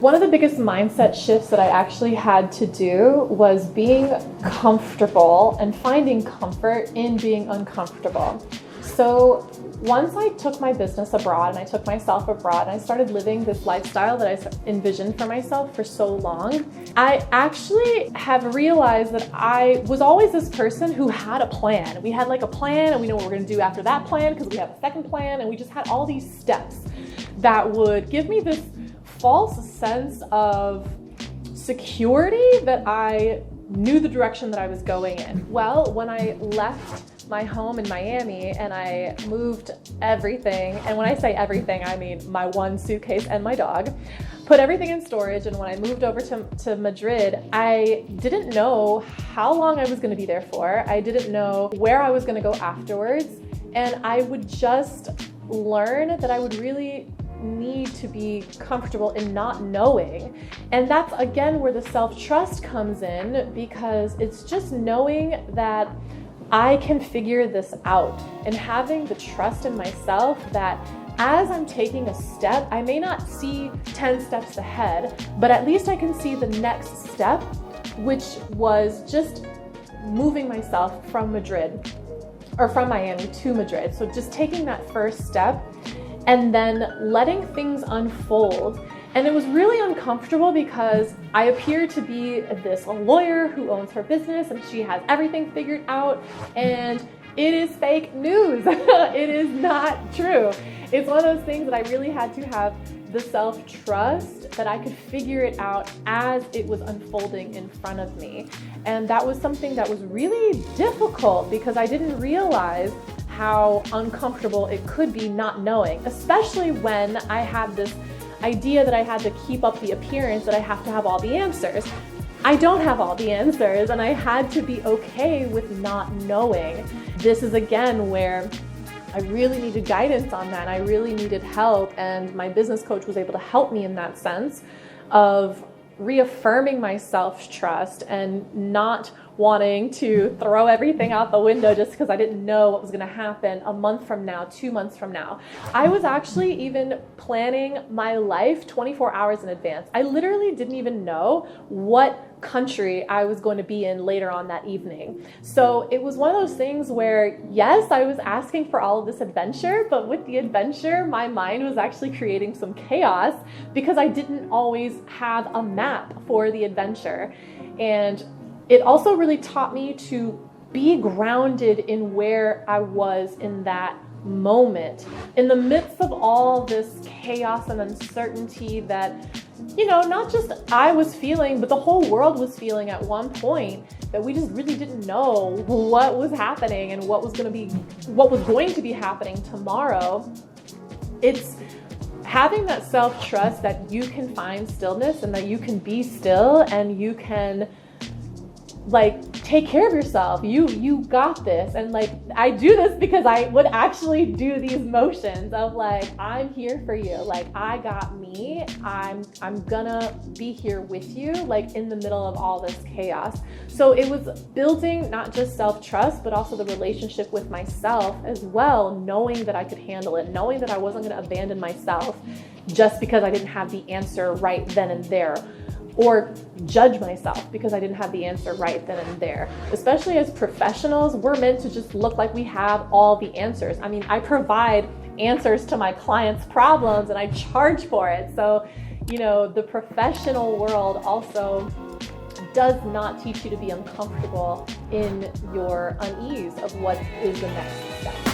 One of the biggest mindset shifts that I actually had to do was being comfortable and finding comfort in being uncomfortable. So once I took my business abroad and I took myself abroad and I started living this lifestyle that I envisioned for myself for so long, I actually have realized that I was always this person who had a plan. We had like a plan and we know what we're going to do after that plan because we have a second plan, and we just had all these steps that would give me this false sense of security that I knew the direction that I was going in. Well, when I left my home in Miami and I moved everything, and when I say everything, I mean my one suitcase and my dog, put everything in storage, and when I moved over to Madrid, I didn't know how long I was going to be there for. I didn't know where I was going to go afterwards, and I would just learn that I would really need to be comfortable in not knowing. And that's again where the self-trust comes in, because it's just knowing that I can figure this out and having the trust in myself that as I'm taking a step, I may not see 10 steps ahead, but at least I can see the next step, which was just moving myself from Madrid or from Miami to Madrid. So just taking that first step and then letting things unfold. And it was really uncomfortable because I appeared to be this lawyer who owns her business and she has everything figured out, and it is fake news. It is not true. It's one of those things that I really had to have the self-trust that I could figure it out as it was unfolding in front of me. And that was something that was really difficult because I didn't realize how uncomfortable it could be not knowing, especially when I had this idea that I had to keep up the appearance that I have to have all the answers. I don't have all the answers, and I had to be okay with not knowing. This is again where I really needed guidance on that. I really needed help, and my business coach was able to help me in that sense of reaffirming my self-trust and not wanting to throw everything out the window just because I didn't know what was going to happen a month from now, 2 months from now. I was actually even planning my life 24 hours in advance. I literally didn't even know what country I was going to be in later on that evening. So it was one of those things where, yes, I was asking for all of this adventure, but with the adventure, my mind was actually creating some chaos because I didn't always have a map for the adventure. And it also really taught me to be grounded in where I was in that moment. In the midst of all this chaos and uncertainty that, not just I was feeling, but the whole world was feeling at one point, that we just really didn't know what was happening and what was going to be happening tomorrow. It's having that self-trust that you can find stillness and that you can be still and you can take care of yourself. You got this. And I do this because I would actually do these motions of I'm here for you. I got me. I'm gonna be here with you, in the middle of all this chaos. So it was building not just self-trust, but also the relationship with myself as well, knowing that I could handle it, knowing that I wasn't gonna abandon myself just because I didn't have the answer right then and there, or judge myself because I didn't have the answer right then and there. Especially as professionals, we're meant to just look like we have all the answers. I mean, I provide answers to my clients' problems and I charge for it. So, the professional world also does not teach you to be uncomfortable in your unease of what is the next step.